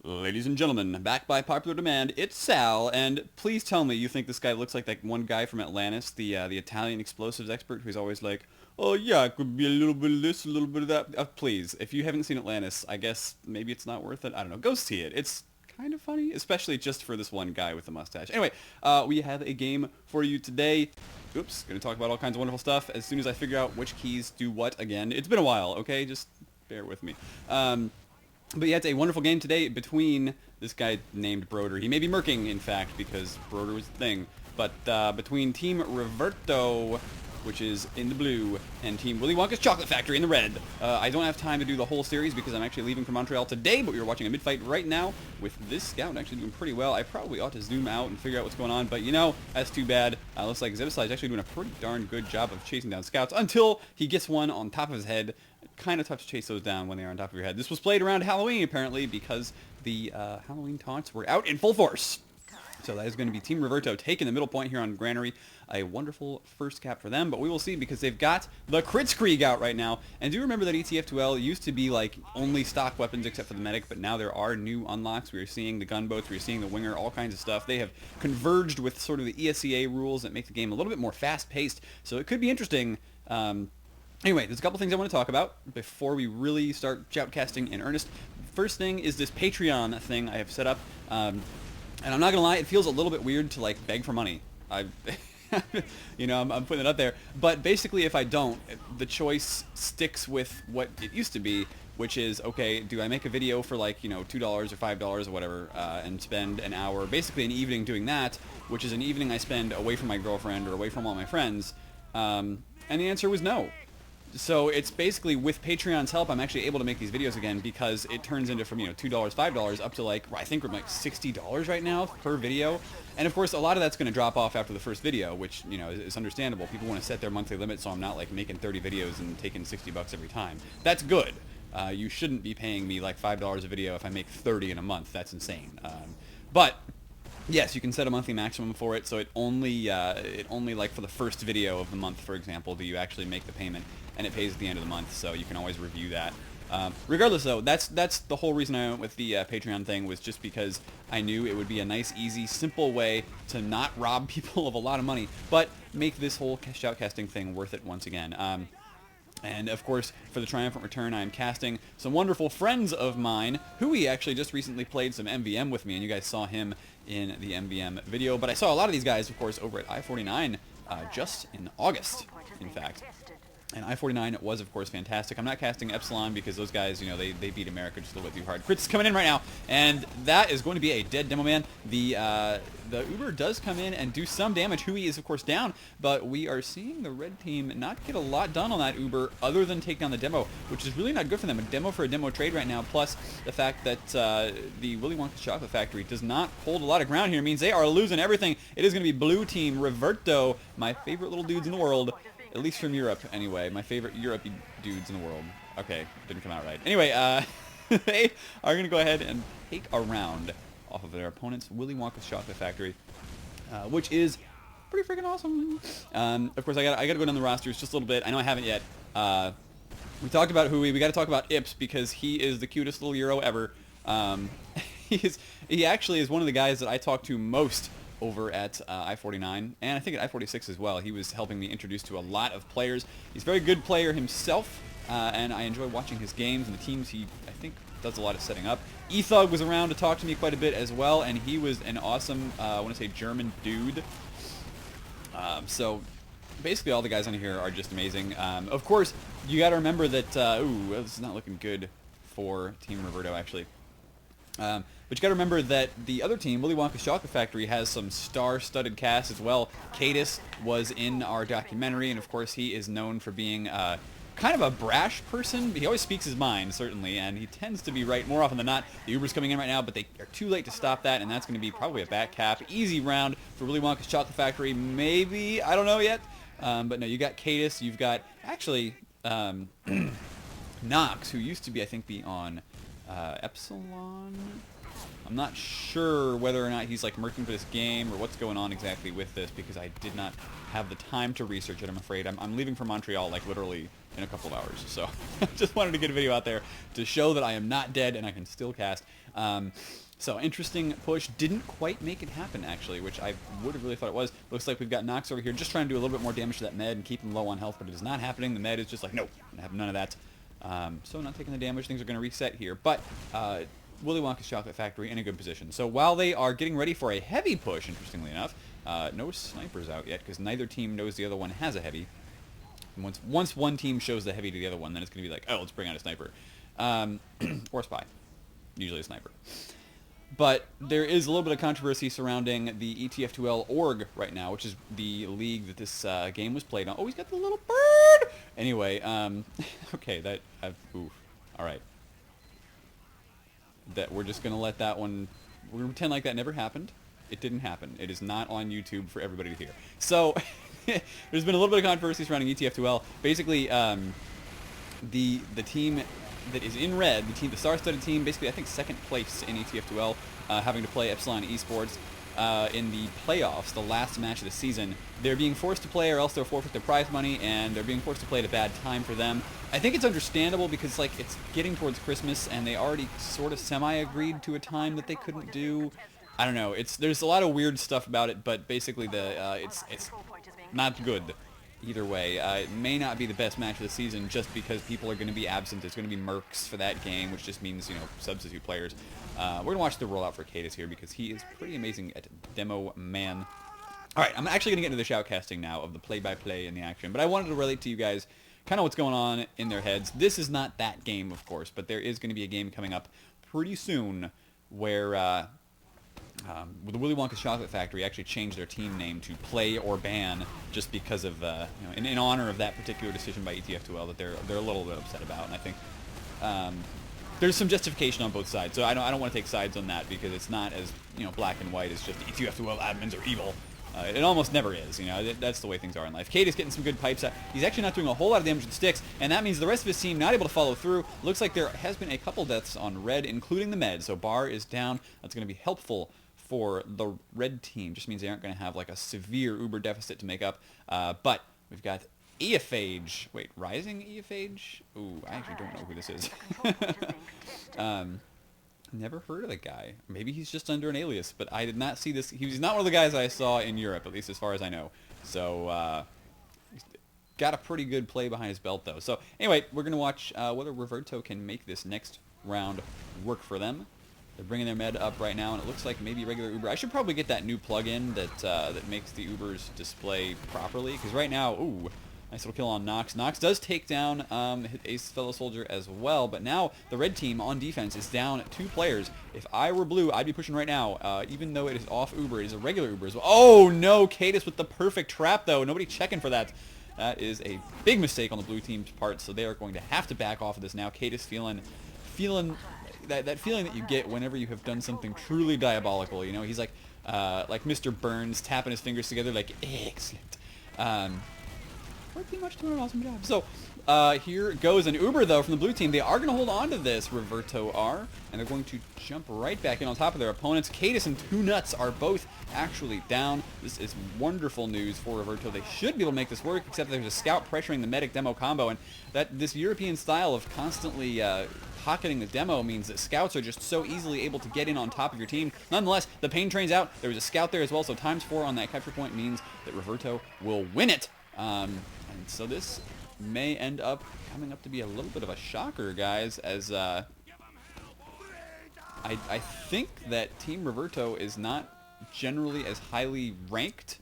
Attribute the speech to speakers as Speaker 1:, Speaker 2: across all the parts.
Speaker 1: Ladies and gentlemen, back by popular demand, it's Sal, and please tell me you think this guy looks like that one guy from Atlantis, the Italian explosives expert who's always like, oh yeah, it could be a little bit of this, a little bit of that. Please, if you haven't seen Atlantis, I guess maybe it's not worth it. I don't know. Go see it. It's kind of funny, especially just for this one guy with the mustache. Anyway, we have a game for you today. Oops, gonna talk about all kinds of wonderful stuff as soon as I figure out which keys do what again. It's been a while, okay? Just bear with me. But yeah, it's a wonderful game today between this guy named Broder. He may be murking, in fact, because Broder was the thing. But between Team Reverto, which is in the blue, and Team Willy Wonka's Chocolate Factory in the red. I don't have time to do the whole series because I'm actually leaving for Montreal today, but we are watching a mid-fight right now with this scout actually doing pretty well. I probably ought to zoom out and figure out what's going on, but you know, that's too bad. Looks like Zebasai is actually doing a pretty darn good job of chasing down scouts until he gets one on top of his head. Kind of tough to chase those down when they are on top of your head. This was played around Halloween, apparently, because the Halloween taunts were out in full force. So that is going to be Team Reverto taking the middle point here on Granary. A wonderful first cap for them, but we will see because they've got the Kritzkrieg out right now. And do remember that ETF2L used to be like only stock weapons except for the medic, but now there are new unlocks. We are seeing the gunboats, we are seeing the winger, all kinds of stuff. They have converged with sort of the ESEA rules that make the game a little bit more fast-paced, so it could be interesting. Anyway, there's a couple things I want to talk about before we really start shoutcasting in earnest. First thing is this Patreon thing I have set up. And I'm not going to lie, it feels a little bit weird to, like, beg for money. You know, I'm putting it up there. But basically, if I don't, the choice sticks with what it used to be, which is, okay, do I make a video for, like, you know, $2 or $5 or whatever, and spend an hour, basically an evening doing that, which is an evening I spend away from my girlfriend or away from all my friends? And the answer was no. So it's basically, with Patreon's help, I'm actually able to make these videos again because it turns into from, you know, $2, $5 up to, like, I think we're like $60 right now per video. And of course, a lot of that's going to drop off after the first video, which, you know, is understandable. People want to set their monthly limit, so I'm not, like, making 30 videos and taking $60 every time. That's good. You shouldn't be paying me, like, $5 a video if I make 30 in a month. That's insane. But yes, you can set a monthly maximum for it, so it only like for the first video of the month, for example, do you actually make the payment, and it pays at the end of the month, so you can always review that. Regardless, though, that's the whole reason I went with the Patreon thing, was just because I knew it would be a nice, easy, simple way to not rob people of a lot of money, but make this whole shoutcasting thing worth it once again. And, of course, for the triumphant return, I am casting some wonderful friends of mine. Hui actually just recently played some MVM with me, and you guys saw him in the MVM video. But I saw a lot of these guys, of course, over at I-49 just in August, in fact. And I-49 was, of course, fantastic. I'm not casting Epsilon because those guys, you know, they beat America just a little bit too hard. Crit's coming in right now, and that is going to be a dead demo man. The Uber does come in and do some damage. Hui is, of course, down, but we are seeing the red team not get a lot done on that Uber other than take down the demo, which is really not good for them. A demo for a demo trade right now, plus the fact that the Willy Wonka's Chocolate Factory does not hold a lot of ground here, means they are losing everything. It is going to be blue team Reverto, my favorite little dudes in the world. At least from Europe, anyway. My favorite Europe dudes in the world. Okay, didn't come out right. Anyway, they are going to go ahead and take a round off of their opponent's Willy Wonka's Chocolate Factory, which is pretty freaking awesome. Of course, I got to go down the rosters just a little bit. I know I haven't yet. We talked about Hui. We got to talk about Ips because he is the cutest little Euro ever. He actually is one of the guys that I talk to most over at I-49, and I think at I-46 as well. He was helping me introduce to a lot of players. He's a very good player himself, and I enjoy watching his games and the teams he, I think, does a lot of setting up. Ethug was around to talk to me quite a bit as well, and he was an awesome, I want to say, German dude. So basically all the guys on here are just amazing. Of course, you got to remember that, ooh, this is not looking good for Team Reverto, actually. But you got to remember that the other team, Willy Wonka's Chocolate Factory, has some star-studded cast as well. Cadis was in our documentary, and of course he is known for being kind of a brash person. He always speaks his mind, certainly, and he tends to be right more often than not. The Uber's coming in right now, but they are too late to stop that, and that's going to be probably a back cap. Easy round for Willy Wonka's Chocolate Factory, maybe. I don't know yet. But no, you got Cadis. You've got, actually, Knox, who used to be, I think, be on Epsilon. I'm not sure whether or not he's like murking for this game or what's going on exactly with this because I did not have the time to research it, I'm afraid. I'm leaving for Montreal like literally in a couple of hours. So just wanted to get a video out there to show that I am not dead and I can still cast. So interesting push. Didn't quite make it happen, actually, which I would have really thought it was. Looks like we've got Nox over here just trying to do a little bit more damage to that med and keep him low on health, but it is not happening. The med is just like, nope, I have none of that. So not taking the damage. Things are going to reset here. But Willy Wonka's Chocolate Factory in a good position. So while they are getting ready for a heavy push, interestingly enough, no snipers out yet because neither team knows the other one has a heavy. And once one team shows the heavy to the other one, then it's going to be like, oh, let's bring out a sniper. Or a spy. Usually a sniper. But there is a little bit of controversy surrounding the ETF2L org right now, which is the league that this game was played on. Oh, he's got the little bird! Anyway, okay, that... oof. Alright. That we're just going to let that one... We're going to pretend like that never happened. It didn't happen. It is not on YouTube for everybody to hear. So, there's been a little bit of controversy surrounding ETF2L. Basically, the team that is in red, the star-studded team, basically I think second place in ETF2L, having to play Epsilon Esports in the playoffs, the last match of the season. They're being forced to play or else they'll forfeit their prize money, and they're being forced to play at a bad time for them. I think it's understandable because like it's getting towards Christmas and they already sort of semi-agreed to a time that they couldn't do. I don't know. There's a lot of weird stuff about it, but basically it's not good. Either way, it may not be the best match of the season just because people are going to be absent. There's going to be mercs for that game, which just means, you know, substitute players. We're going to watch the rollout for Cadis here because he is pretty amazing at Demo Man. All right, I'm actually going to get into the shoutcasting now of the play-by-play and the action, but I wanted to relate to you guys kind of what's going on in their heads. This is not that game, of course, but there is going to be a game coming up pretty soon where... the Willy Wonka's Chocolate Factory actually changed their team name to Play or Ban just because of, you know, in honor of that particular decision by ETF2L that they're a little bit upset about. And I think there's some justification on both sides. So I don't want to take sides on that because it's not as, you know, black and white as just ETF2L admins are evil. It almost never is, you know. That's the way things are in life. Kate is getting some good pipes out. He's actually not doing a whole lot of damage with sticks, and that means the rest of his team not able to follow through. Looks like there has been a couple deaths on red, including the med. So Bar is down. That's going to be helpful for the red team. Just means they aren't going to have like a severe Uber deficit to make up. But we've got Eophage. Wait, Rising Eophage? Ooh, I actually don't know who this is. Never heard of the guy. Maybe he's just under an alias, but I did not see this. He was not one of the guys I saw in Europe, at least as far as I know. So, he's got a pretty good play behind his belt, though. So, anyway, we're going to watch whether Reverto can make this next round work for them. They're bringing their med up right now, and it looks like maybe regular Uber. I should probably get that new plugin that makes the Ubers display properly, because right now, ooh, nice little kill on Nox. Nox does take down Ace fellow soldier as well, but now the red team on defense is down 2 players. If I were blue, I'd be pushing right now, even though it is off Uber. It is a regular Uber as well. Oh, no, Cadis with the perfect trap, though. Nobody checking for that. That is a big mistake on the blue team's part, so they are going to have to back off of this now. Cadis feeling that feeling that you get whenever you have done something truly diabolical. You know, he's like Mr. Burns tapping his fingers together like, excellent. Pretty much doing an awesome job. So, here goes an Uber, though, from the blue team. They are going to hold on to this, Reverto are, and they're going to jump right back in on top of their opponents. Cadis and 2 Nuts are both actually down. This is wonderful news for Reverto. They should be able to make this work, except there's a scout pressuring the medic demo combo, and that this European style of constantly pocketing the demo means that scouts are just so easily able to get in on top of your team. Nonetheless, the pain train's out. There was a scout there as well, so ×4 on that capture point means that Reverto will win it. And so this may end up coming up to be a little bit of a shocker, guys, as I think that Team Reverto is not generally as highly ranked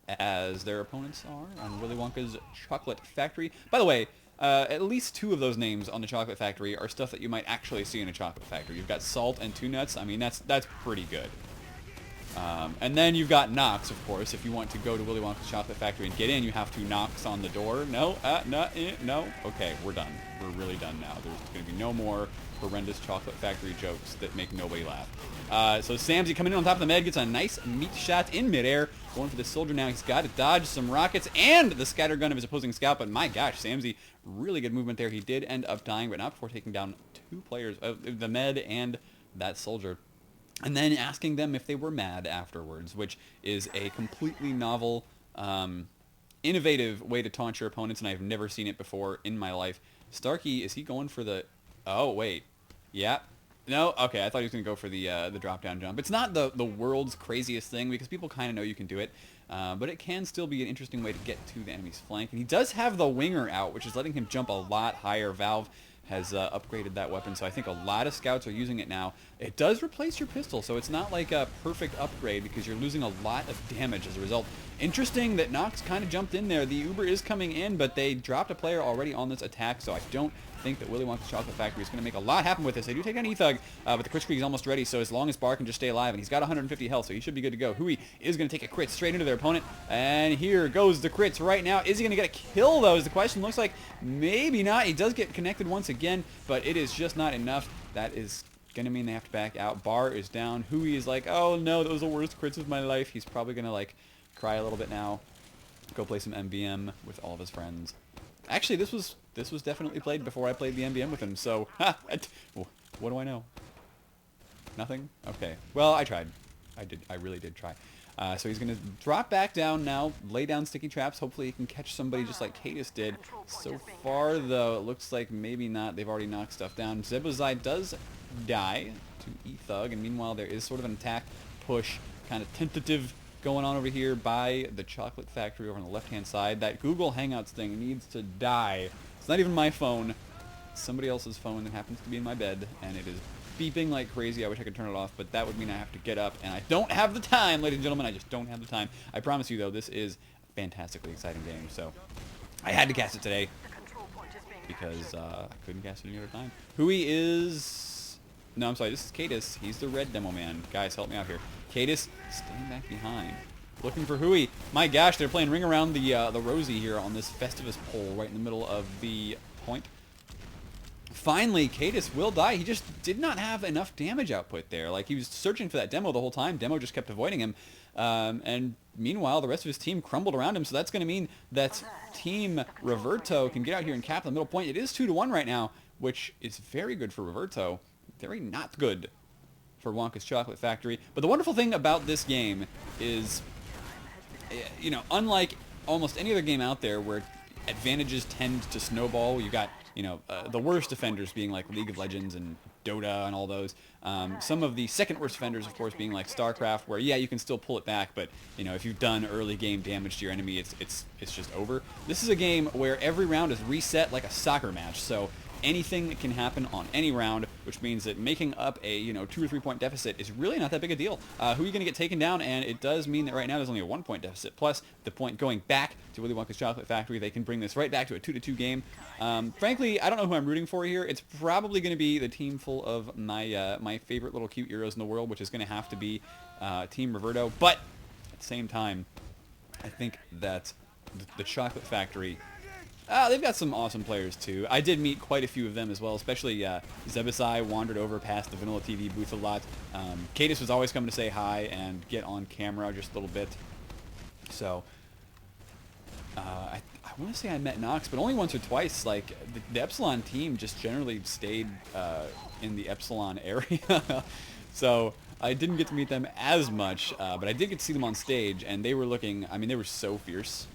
Speaker 1: as their opponents are on Willy Wonka's Chocolate Factory. By the way, at least 2 of those names on the Chocolate Factory are stuff that you might actually see in a Chocolate Factory. You've got Salt and 2 Nuts. I mean, that's pretty good. And then you've got Nox, of course. If you want to go to Willy Wonka's Chocolate Factory and get in, you have to knock on the door. No, no. Okay, we're done. We're really done now. There's going to be no more horrendous Chocolate Factory jokes that make nobody laugh. So Samsy coming in on top of the med, gets a nice meat shot in midair. Going for the soldier now. He's got to dodge some rockets and the scatter gun of his opposing scout. But my gosh, Samsy, really good movement there. He did end up dying, but not before taking down 2 players, the med and that soldier. And then asking them if they were mad afterwards, which is a completely novel innovative way to taunt your opponents, and I've never seen it before in my life. Starkey, is he going for the... Oh, wait. Yeah. No? Okay, I thought he was going to go for the drop-down jump. It's not the world's craziest thing, because people kind of know you can do it. But it can still be an interesting way to get to the enemy's flank. And he does have the winger out, which is letting him jump a lot higher. Valve has upgraded that weapon, so I think a lot of scouts are using it now. It does replace your pistol, so it's not like a perfect upgrade because you're losing a lot of damage as a result. Interesting that Nox kind of jumped in there. The Uber is coming in, but they dropped a player already on this attack, so I don't think that Willy Wonka's Chocolate Factory is going to make a lot happen with this. They do take down E-Thug, but the Crit Streak is almost ready, so as long as Bar can just stay alive, and he's got 150 health, so he should be good to go. Hui is going to take a crit straight into their opponent, and here goes the crits right now. Is he going to get a kill, though, is the question. Looks like maybe not. He does get connected once again, but it is just not enough. That is going to mean they have to back out. Bar is down. Hui is like, oh no, those are the worst crits of my life. He's probably going to, like, cry a little bit now. Go play some MBM with all of his friends. Actually, this was definitely played before I played the MBM with him, so what do I know? Nothing? Okay. Well, I tried. I really did try. So he's going to drop back down now, lay down sticky traps. Hopefully he can catch somebody just like Cadis did. So far, though, it looks like maybe not. They've already knocked stuff down. Zebuzai does die to E-Thug, and meanwhile there is sort of an attack push, kind of tentative going on over here by the Chocolate Factory over on the left-hand side. That Google Hangouts thing needs to die. It's not even my phone. It's somebody else's phone that happens to be in my bed, and it is beeping like crazy. I wish I could turn it off, but that would mean I have to get up, and I don't have the time, ladies and gentlemen. I just don't have the time. I promise you, though, this is a fantastically exciting game, so I had to cast it today because I couldn't cast it any other time. Hui is... No, I'm sorry, this is Cadis. He's the red demo man. Guys, help me out here. Cadis staying back behind, looking for Hui. My gosh, they're playing Ring Around the Rosie here on this Festivus pole right in the middle of the point. Finally, Cadis will die. He just did not have enough damage output there. Like, he was searching for that demo the whole time. Demo just kept avoiding him. And meanwhile, the rest of his team crumbled around him, so that's going to mean that Team Reverto can get out here and cap the middle point. It is 2-1 right now, which is very good for Reverto. Very not good for Wonka's Chocolate Factory. But the wonderful thing about this game is, you know, unlike almost any other game out there where advantages tend to snowball, you got, you know, the worst offenders being like League of Legends and Dota and all those. Some of the second worst offenders, of course, being like StarCraft, where, yeah, you can still pull it back, but, you know, if you've done early game damage to your enemy, it's just over. This is a game where every round is reset like a soccer match, so anything can happen on any round, which means that making up a, you know, 2 or 3 point deficit is really not that big a deal. Who are you going to get taken down? And it does mean that right now there's only a 1 point deficit. Plus the point going back to Willy Wonka's Chocolate Factory, they can bring this right back to a 2-2 game. Frankly, I don't know who I'm rooting for here. It's probably going to be the team full of my my favorite little cute heroes in the world, which is going to have to be Team Reverto. But at the same time, I think that the Chocolate Factory, they've got some awesome players, too. I did meet quite a few of them as well, especially Zebusai wandered over past the Vanilla TV booth a lot. Cadis was always coming to say hi and get on camera just a little bit. So, I want to say I met Nox, but only once or twice. Like, the Epsilon team just generally stayed in the Epsilon area. So, I didn't get to meet them as much, but I did get to see them on stage, and they were looking, I mean, they were so fierce.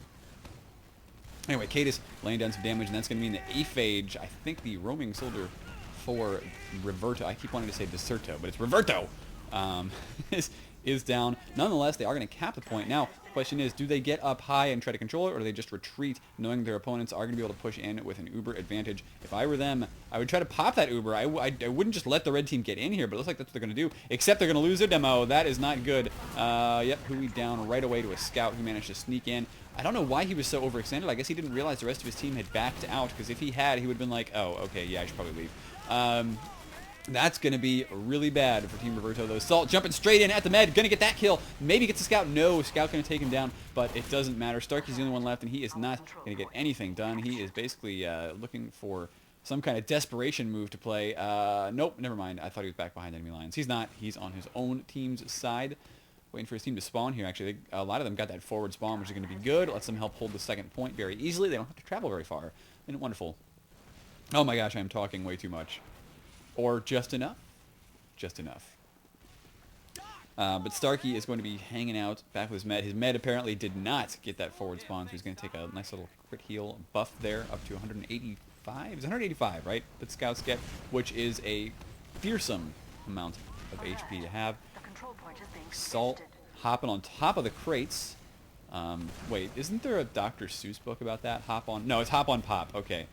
Speaker 1: Anyway, Cadis laying down some damage, and that's going to mean that Aphage, I think the roaming soldier for Reverto, I keep wanting to say Deserto, but it's Reverto, is down. Nonetheless, they are going to cap the point. Now, the question is, do they get up high and try to control it, or do they just retreat, knowing their opponents are going to be able to push in with an Uber advantage? If I were them, I would try to pop that Uber. I wouldn't just let the red team get in here, but it looks like that's what they're going to do, except they're going to lose their demo. That is not good. Yep, Hui down right away to a scout who managed to sneak in. I don't know why he was so overextended. I guess he didn't realize the rest of his team had backed out, because if he had, he would have been like, oh, okay, yeah, I should probably leave. That's going to be really bad for Team Reverto, though. Salt jumping straight in at the med, going to get that kill. Maybe gets the scout. No, scout going to take him down, but it doesn't matter. Starkey's the only one left, and he is not going to get anything done. He is basically looking for some kind of desperation move to play. Nope, never mind. I thought he was back behind enemy lines. He's not. He's on his own team's side. Waiting for his team to spawn here, actually. A lot of them got that forward spawn, which is going to be good. Lets them help hold the second point very easily. They don't have to travel very far. Isn't it wonderful? Oh my gosh, I'm talking way too much. Or just enough? Just enough. But Starkey is going to be hanging out back with his med. His med apparently did not get that forward spawn, so he's going to take a nice little crit heal buff there up to 185. It's 185, right? That scouts get, which is a fearsome amount of HP to have. Salt hopping on top of the crates. Wait, isn't there a Dr. Seuss book about that? Hop on... No, it's Hop on Pop. Okay.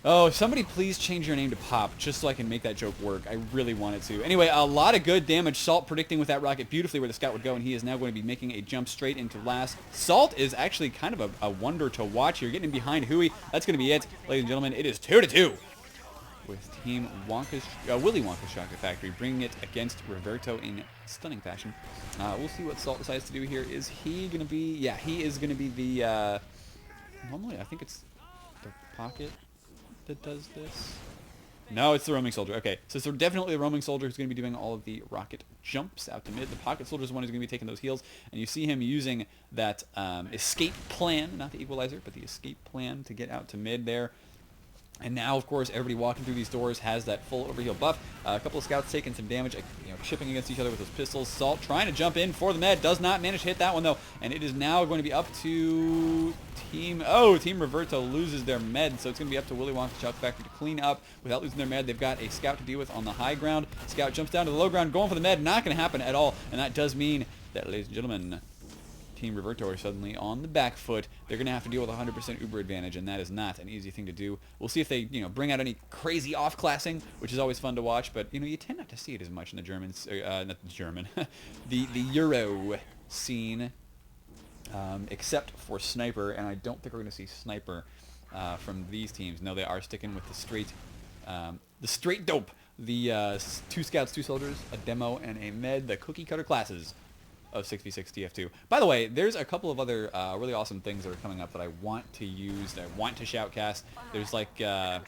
Speaker 1: Oh, somebody please change your name to Pop, just so I can make that joke work. I really wanted to. Anyway, a lot of good damage. Salt predicting with that rocket beautifully where the scout would go, and he is now going to be making a jump straight into last. Salt is actually kind of a wonder to watch here. Getting behind Huey. That's going to be it. Ladies and gentlemen, it is 2-2 with Team Wonka's, Willy Wonka's Chocolate Factory, bringing it against Reverto in stunning fashion. We'll see what Salt decides to do here. Is he going to be... Yeah, he is going to be the... normally, I think it's the pocket that does this. No, it's the roaming soldier. Okay, so it's definitely the roaming soldier who's going to be doing all of the rocket jumps out to mid. The pocket soldier is the one who's going to be taking those heals, and you see him using that escape plan, not the equalizer, but the escape plan to get out to mid there. And now, of course, everybody walking through these doors has that full overheal buff. A couple of scouts taking some damage, chipping against each other with those pistols. Salt trying to jump in for the med. Does not manage to hit that one, though. And it is now going to be up to Team... Oh, Team Reverto loses their med. So it's going to be up to Willy Wonka's Chocolate Factory to clean up without losing their med. They've got a scout to deal with on the high ground. Scout jumps down to the low ground, going for the med. Not going to happen at all. And that does mean that, ladies and gentlemen, Team Reverto are suddenly on the back foot. They're going to have to deal with 100% Uber advantage, and that is not an easy thing to do. We'll see if they, bring out any crazy off-classing, which is always fun to watch, but, you tend not to see it as much in the Germans, not the German, the Euro scene, except for Sniper, and I don't think we're going to see Sniper from these teams. No, they are sticking with the straight dope. The 2 scouts, 2 soldiers, a demo, and a med, the cookie-cutter classes of 6v6 TF2. By the way, there's a couple of other really awesome things that are coming up that I want to use, that I want to shoutcast. There's like, there's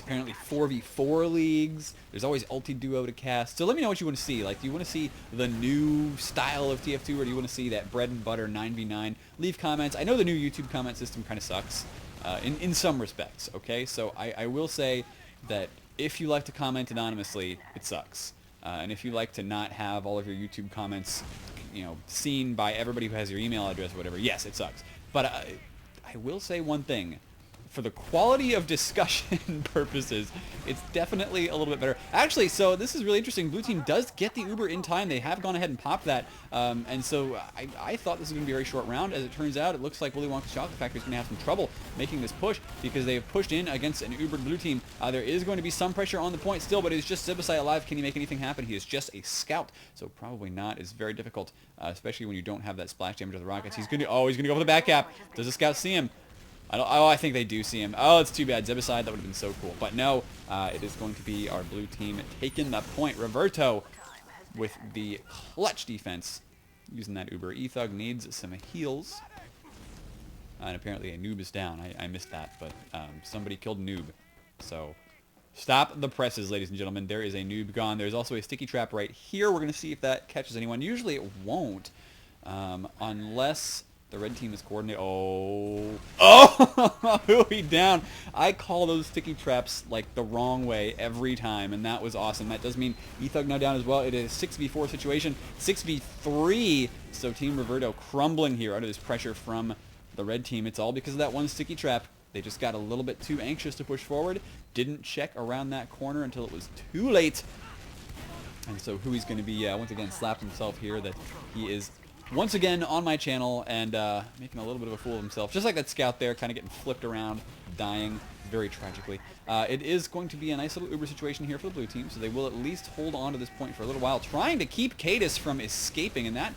Speaker 1: apparently 4v4 leagues. There's always ulti-duo to cast. So let me know what you want to see. Like, do you want to see the new style of TF2, or do you want to see that bread and butter 9v9? Leave comments. I know the new YouTube comment system kind of sucks in some respects, okay? So I will say that if you like to comment anonymously, it sucks. And if you like to not have all of your YouTube comments, seen by everybody who has your email address or whatever, yes, it sucks. But I will say one thing. For the quality of discussion purposes, it's definitely a little bit better. Actually, so this is really interesting. Blue team does get the Uber in time. They have gone ahead and popped that. And so I thought this was going to be a very short round. As it turns out, it looks like Willy Wonka's Chocolate Factory is going to have some trouble making this push because they have pushed in against an Uber blue team. There is going to be some pressure on the point still, but it's just Zibasai alive. Can he make anything happen? He is just a scout, so probably not. It's very difficult, especially when you don't have that splash damage of the rockets. He's going to go for the back cap. Does the scout see him? I think they do see him. Oh, it's too bad. Zibasai, that would have been so cool. But no, it is going to be our blue team taking the point. Reverto with the clutch defense using that Uber. E-Thug needs some heals. And apparently a noob is down. I missed that, but somebody killed noob. So stop the presses, ladies and gentlemen. There is a noob gone. There's also a sticky trap right here. We're going to see if that catches anyone. Usually it won't, unless... The red team is coordinated. Oh, Huey down. I call those sticky traps like the wrong way every time, and that was awesome. That does mean E-Thug now down as well. It is a 6v4 situation, 6v3. So Team Reverto crumbling here under this pressure from the red team. It's all because of that one sticky trap. They just got a little bit too anxious to push forward. Didn't check around that corner until it was too late. And so Huey's going to be, once again, slapped himself here that he is... once again on my channel and making a little bit of a fool of himself. Just like that scout there, kind of getting flipped around, dying very tragically. It is going to be a nice little Uber situation here for the blue team, so they will at least hold on to this point for a little while, trying to keep Cadis from escaping, and that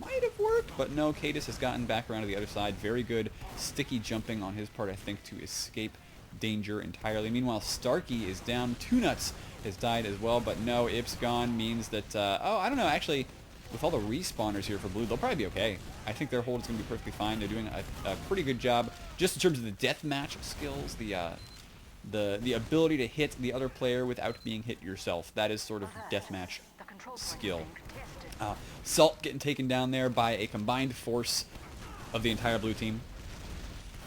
Speaker 1: might have worked, but no, Cadis has gotten back around to the other side. Very good sticky jumping on his part, I think, to escape danger entirely. Meanwhile, Starkey is down. Two Nuts has died as well, but no, Ip's gone means that, I don't know, actually... with all the respawners here for blue, they'll probably be okay. I think their hold is going to be perfectly fine. They're doing a pretty good job just in terms of the deathmatch skills, the ability to hit the other player without being hit yourself. That is sort of deathmatch skill. Salt getting taken down there by a combined force of the entire blue team.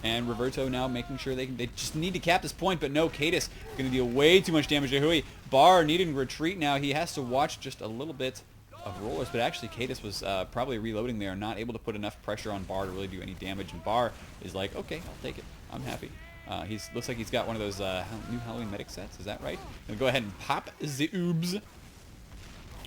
Speaker 1: And Reverto now making sure they just need to cap this point, but no, Cadis is going to deal way too much damage to Huey. Bar needing to retreat now. He has to watch just a little bit of rollers, but actually Cadis was probably reloading there, not able to put enough pressure on Bar to really do any damage, and Bar is like, okay, I'll take it. I'm happy. Looks like he's got one of those new Halloween medic sets. Is that right? Gonna go ahead and pop the oobs.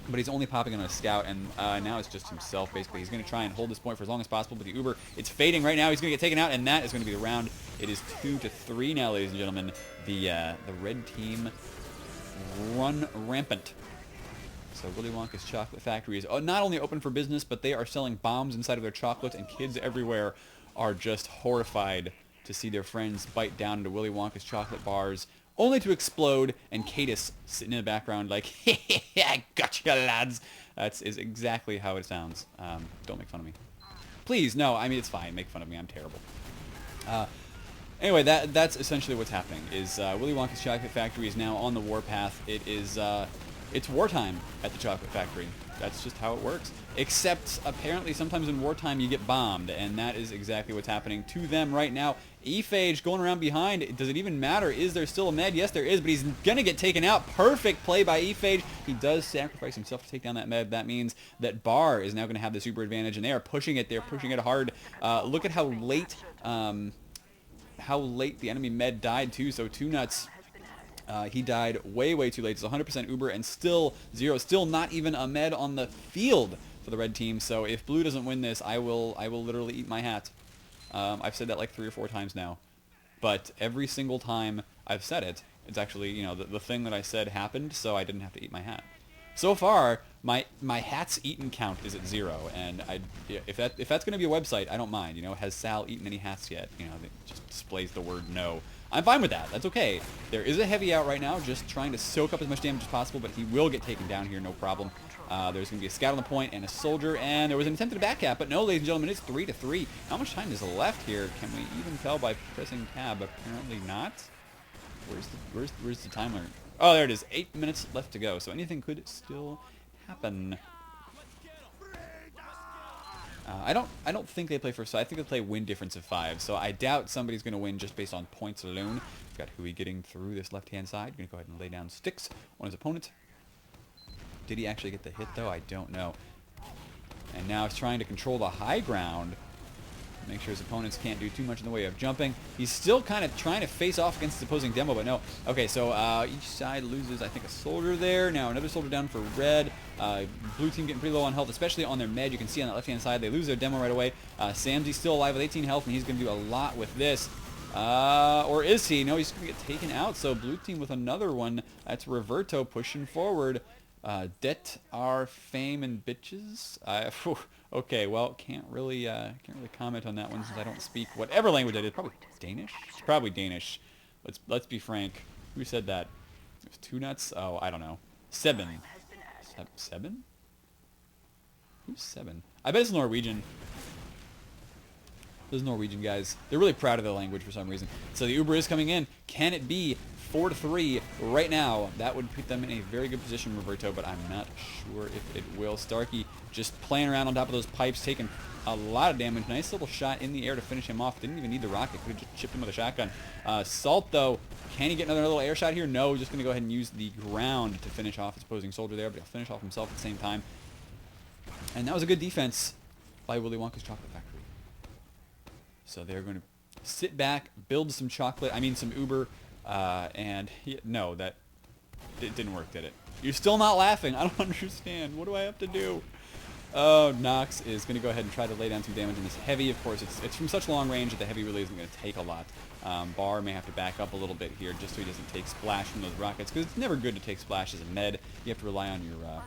Speaker 1: But he's only popping on a scout, and now it's just himself, basically. He's going to try and hold this point for as long as possible, but the Uber, it's fading right now. He's going to get taken out, and that is going to be the round. It is 2-3 now, ladies and gentlemen. The red team run rampant. So Willy Wonka's Chocolate Factory is not only open for business, but they are selling bombs inside of their chocolates, and kids everywhere are just horrified to see their friends bite down into Willy Wonka's chocolate bars, only to explode, and Cadis sitting in the background like, I gotcha, lads. That is exactly how it sounds. Don't make fun of me. Please, no, I mean, it's fine. Make fun of me. I'm terrible. Anyway, that's essentially what's happening, is Willy Wonka's Chocolate Factory is now on the warpath. It is, it's wartime at the Chocolate Factory. That's just how it works. Except, apparently, sometimes in wartime you get bombed, and that is exactly what's happening to them right now. Ephage going around behind. Does it even matter? Is there still a med? Yes, there is, but he's going to get taken out. Perfect play by Ephage. He does sacrifice himself to take down that med. That means that Bar is now going to have the super advantage, and they are pushing it. They're pushing it hard. Look at how late the enemy med died, too. So Two Nuts... he died way too late. It's 100% Uber and still zero. Still not even a med on the field for the red team. So if blue doesn't win this, I will literally eat my hat. I've said that like 3 or 4 times now. But every single time I've said it, it's actually, you know, the thing that I said happened, so I didn't have to eat my hat. So far, my hats eaten count is at 0, and if that's going to be a website, I don't mind. You know, has Sal eaten any hats yet? You know, it just displays the word no. I'm fine with that. That's okay. There is a heavy out right now, just trying to soak up as much damage as possible, but he will get taken down here, no problem. There's going to be a scout on the point and a soldier, and there was an attempt at a back cap, but no, ladies and gentlemen, it's 3-3. How much time is left here? Can we even tell by pressing tab? Apparently not. Where's the timer? Oh, there it is. 8 minutes left to go, so anything could still happen. I don't think they play first, so I think they play win difference of 5. So I doubt somebody's going to win just based on points alone. We've got Hui getting through this left-hand side. Going to go ahead and lay down sticks on his opponent. Did he actually get the hit, though? I don't know. And now he's trying to control the high ground. Make sure his opponents can't do too much in the way of jumping. He's still kind of trying to face off against his opposing demo, but no. Okay, so each side loses, I think, a soldier there. Now another soldier down for red. Blue team getting pretty low on health, especially on their med. You can see on that left-hand side, they lose their demo right away. Samsy's still alive with 18 health, and he's going to do a lot with this. Or is he? No, he's going to get taken out. So blue team with another one. That's Reverto pushing forward. Det our fame and bitches. Okay, well, can't really comment on that one since I don't speak whatever language that is. Probably Danish. It's probably Danish. Let's be frank. Who said that? It was Two Nuts. Oh, I don't know. Seven. Seven? Who's Seven? I bet it's Norwegian. Those Norwegian guys. They're really proud of their language for some reason. So the Uber is coming in. Can it be 4-3 right now? That would put them in a very good position, Roberto, but I'm not sure if it will. Starkey just playing around on top of those pipes, taking a lot of damage. Nice little shot in the air to finish him off. Didn't even need the rocket. Could have just chipped him with a shotgun. Salt, though, can he get another little air shot here? No, just going to go ahead and use the ground to finish off his opposing soldier there, but he'll finish off himself at the same time. And that was a good defense by Willy Wonka's Chocolate Factory. So they're going to sit back, build some chocolate, some Uber, and no, it didn't work, did it? You're still not laughing. I don't understand. What do I have to do? Oh, Nox is going to go ahead and try to lay down some damage on this heavy. Of course, it's from such long range that the heavy really isn't going to take a lot. Bar may have to back up a little bit here just so he doesn't take splash from those rockets, because it's never good to take splash as a med. You have to rely on your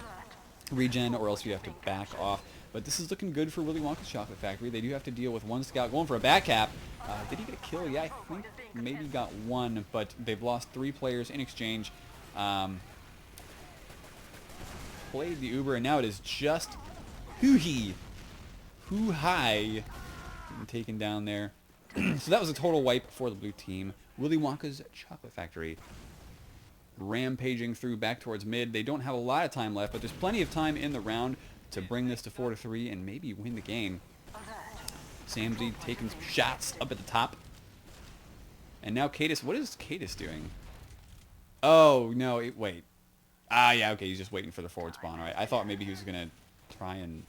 Speaker 1: regen, or else you have to back off. But this is looking good for Willy Wonka's Chocolate Factory. They do have to deal with one scout going for a back cap. Did he get a kill? Yeah, I think maybe got one, but they've lost 3 players in exchange. Played the Uber, and now it is just Hoo-hee. Hoo-hi. Taken down there. So that was a total wipe for the blue team. Willy Wonka's Chocolate Factory rampaging through back towards mid. They don't have a lot of time left, but there's plenty of time in the round to bring this to 4-3 and maybe win the game. Samsy taking some shots up at the top. And now Cadis, what is Cadis doing? Oh, no, wait. Ah, yeah, okay, he's just waiting for the forward spawn. All right, I thought maybe he was going to try and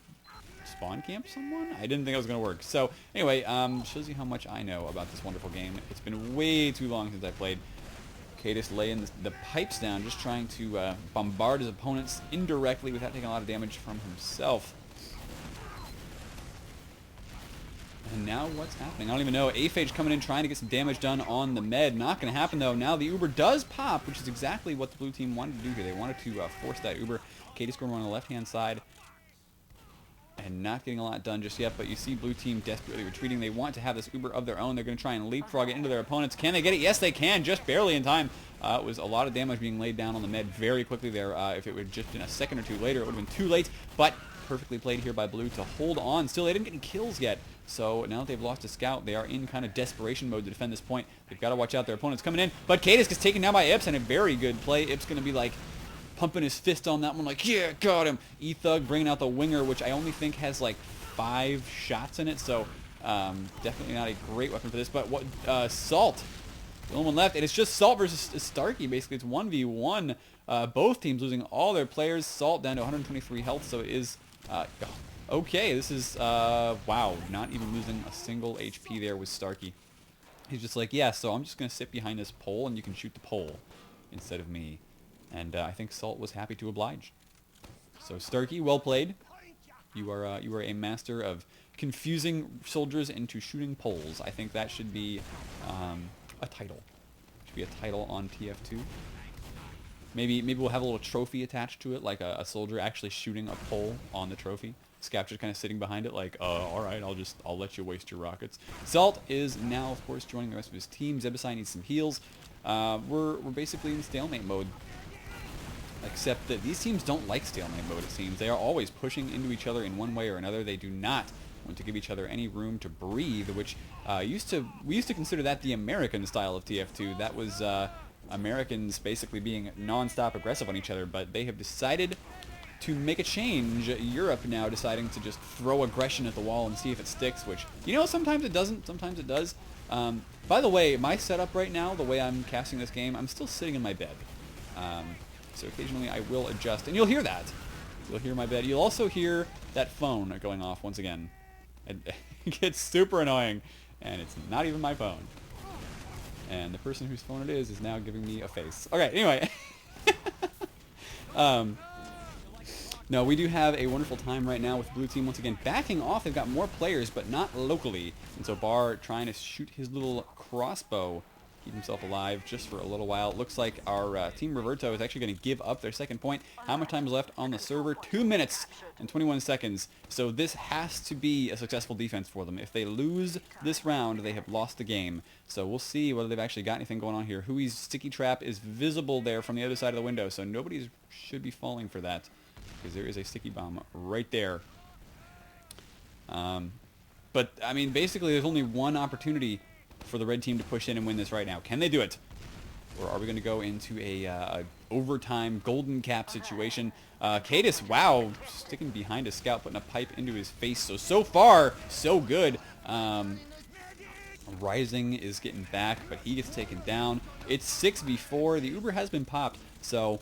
Speaker 1: spawn camp someone? I didn't think it was going to work. So, anyway, shows you how much I know about this wonderful game. It's been way too long since I played. Cadis laying the pipes down, just trying to bombard his opponents indirectly without taking a lot of damage from himself. And now what's happening? I don't even know. Aphage coming in trying to get some damage done on the med. Not going to happen, though. Now the Uber does pop, which is exactly what the blue team wanted to do here. They wanted to force that Uber. Cadis going on the left-hand side. And not getting a lot done just yet, but you see blue team desperately retreating. They want to have this Uber of their own. They're going to try and leapfrog it into their opponents. Can they get it? Yes, they can, just barely in time. It was a lot of damage being laid down on the med very quickly there. If it would just been a second or two later, it would have been too late, but perfectly played here by blue to hold on. Still, they didn't get any kills yet, so now that they've lost a scout, they are in kind of desperation mode to defend this point. They've got to watch out their opponents coming in, but Cadis gets taken down by Ips, and a very good play. Ips going to be like pumping his fist on that one, like, yeah, got him. E-Thug bringing out the winger, which I only think has like 5 shots in it, so definitely not a great weapon for this. But what Salt, the only one left, and it's just Salt versus Starkey. Basically, it's 1v1. Both teams losing all their players. Salt down to 123 health, so it is okay. This is wow, not even losing a single HP there with Starkey. He's just like, yeah, so I'm just gonna sit behind this pole, and you can shoot the pole instead of me. And I think Salt was happy to oblige. So Starkey, well played. You are a master of confusing soldiers into shooting poles. I think that should be a title. Should be a title on TF2. Maybe we'll have a little trophy attached to it, like a soldier actually shooting a pole on the trophy. Scap just kind of sitting behind it, like, all right, I'll let you waste your rockets. Salt is now, of course, joining the rest of his team. Zebasai needs some heals. We're basically in stalemate mode. Except that these teams don't like stalemate mode, it seems. They are always pushing into each other in one way or another. They do not want to give each other any room to breathe, which we used to consider that the American style of TF2. That was Americans basically being non-stop aggressive on each other, but they have decided to make a change. Europe now deciding to just throw aggression at the wall and see if it sticks, which, you know, sometimes it doesn't, sometimes it does. By the way, my setup right now, the way I'm casting this game, I'm still sitting in my bed. So occasionally I will adjust, and you'll hear that. You'll hear my bed. You'll also hear that phone going off once again. It gets super annoying, and it's not even my phone. And the person whose phone it is now giving me a face. Okay, anyway. No, we do have a wonderful time right now with the blue team once again backing off. They've got more players, but not locally. And so Bar trying to shoot his little crossbow, keep himself alive just for a little while. It looks like our team Reverto is actually going to give up their second point. How much time is left on the server? 2 minutes and 21 seconds. So this has to be a successful defense for them. If they lose this round, they have lost the game. So we'll see whether they've actually got anything going on here. Hui's sticky trap is visible there from the other side of the window, so nobody should be falling for that, because there is a sticky bomb right there. But, I mean, basically there's only one opportunity for the red team to push in and win this right now. Can they do it? Or are we going to go into a overtime golden cap situation? Cadis, wow, sticking behind a scout, putting a pipe into his face. So far, so good. Rising is getting back, but he gets taken down. It's 6v4. The Uber has been popped, so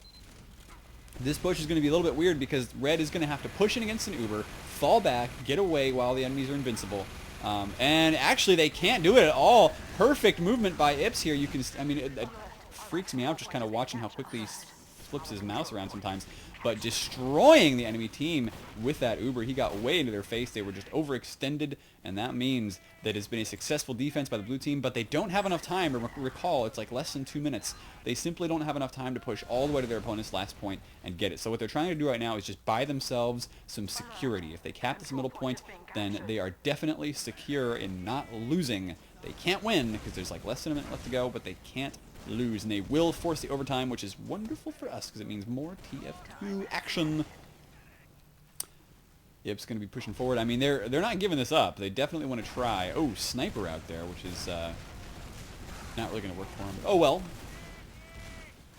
Speaker 1: this push is going to be a little bit weird because red is going to have to push in against an Uber, fall back, get away while the enemies are invincible. And actually, they can't do it at all. Perfect movement by Ips here. You can, I mean, it freaks me out just kind of watching how quickly he flips his mouse around sometimes. But destroying the enemy team with that Uber. He got way into their face. They were just overextended, and that means that it's been a successful defense by the blue team, but they don't have enough time. Recall, it's like less than 2 minutes. They simply don't have enough time to push all the way to their opponent's last point and get it. So what they're trying to do right now is just buy themselves some security. If they cap this middle point, then they are definitely secure in not losing. They can't win because there's like less than a minute left to go, but they can't lose, and they will force the overtime, which is wonderful for us because it means more TF2 action. Yep's going to be pushing forward. I mean, they're not giving this up. They definitely want to try. Oh, sniper out there, which is not really going to work for him. Oh well.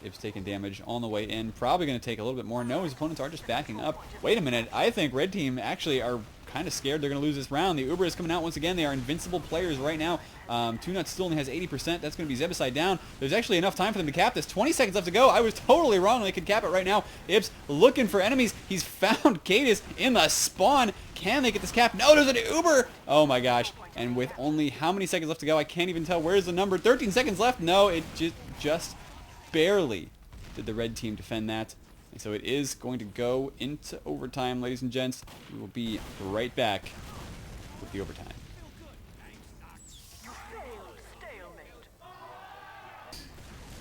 Speaker 1: Yep's taking damage on the way in. Probably going to take a little bit more. No, his opponents are just backing up. Wait a minute. I think red team actually are kind of scared they're going to lose this round. The Uber is coming out once again. They are invincible players right now. Two Nuts still only has 80%. That's going to be Zebasai down. There's actually enough time for them to cap this. 20 seconds left to go. I was totally wrong. They could cap it right now. Ips looking for enemies. He's found Cadis in the spawn. Can they get this cap? No, there's an Uber. Oh my gosh. And with only how many seconds left to go, I can't even tell. Where's the number? 13 seconds left. No, it just barely did the red team defend that. And so it is going to go into overtime, ladies and gents. We will be right back with the overtime.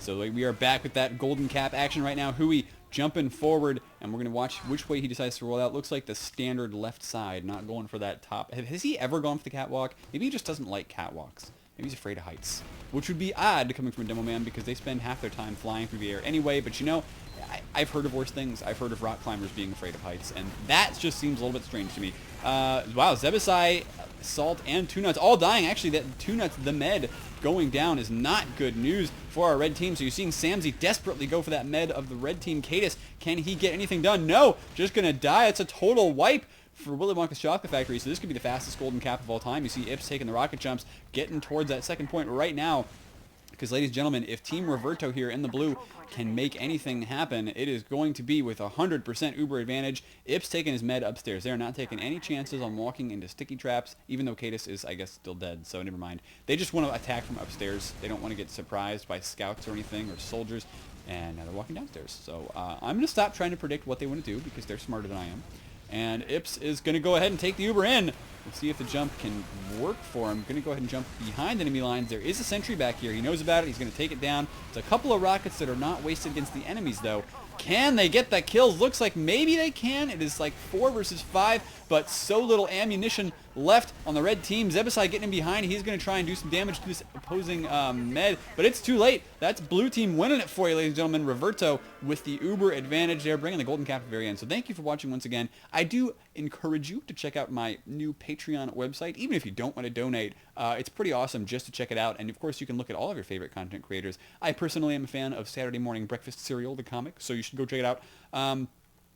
Speaker 1: So we are back with that golden cap action right now. Hui jumping forward, and we're going to watch which way he decides to roll out. Looks like the standard left side, not going for that top. Has he ever gone for the catwalk? Maybe he just doesn't like catwalks. Maybe he's afraid of heights, which would be odd coming from a demo man because they spend half their time flying through the air anyway. But you know, I've heard of worse things. I've heard of rock climbers being afraid of heights, and that just seems a little bit strange to me. Wow, Zebasai, Salt, and Two Nuts all dying. Actually, that Two Nuts, the med, going down is not good news for our red team. So you're seeing Samsy desperately go for that med of the red team. Cadis, can he get anything done? No, just going to die. It's a total wipe for Willy Wonka's Chocolate Factory. So this could be the fastest golden cap of all time. You see Ips taking the rocket jumps, getting towards that second point right now. Because, ladies and gentlemen, if Team Reverto here in the blue can make anything happen, it is going to be with 100% Uber advantage. Ips taking his med upstairs. They're not taking any chances on walking into sticky traps, even though Cadis is, I guess, still dead, so never mind. They just want to attack from upstairs. They don't want to get surprised by scouts or anything, or soldiers, and now they're walking downstairs. So I'm going to stop trying to predict what they want to do, because they're smarter than I am. And Ips is going to go ahead and take the Uber in. We'll see if the jump can work for him. Going to go ahead and jump behind enemy lines. There is a sentry back here. He knows about it. He's going to take it down. It's a couple of rockets that are not wasted against the enemies, though. Can they get that kills? Looks like maybe they can. It is like 4 versus 5, but so little ammunition left on the red team. Zebasai getting in behind. He's going to try and do some damage to this opposing med, but it's too late. That's blue team winning it for you, ladies and gentlemen. Reverto with the Uber advantage there, bringing the golden cap at the very end. So thank you for watching once again. I do encourage you to check out my new Patreon website, even if you don't want to donate. It's pretty awesome just to check it out, and of course you can look at all of your favorite content creators. I personally am a fan of Saturday Morning Breakfast Cereal, the comic, so you should go check it out.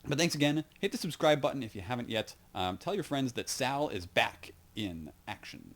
Speaker 1: But thanks again. Hit the subscribe button if you haven't yet. Tell your friends that Sal is back in action.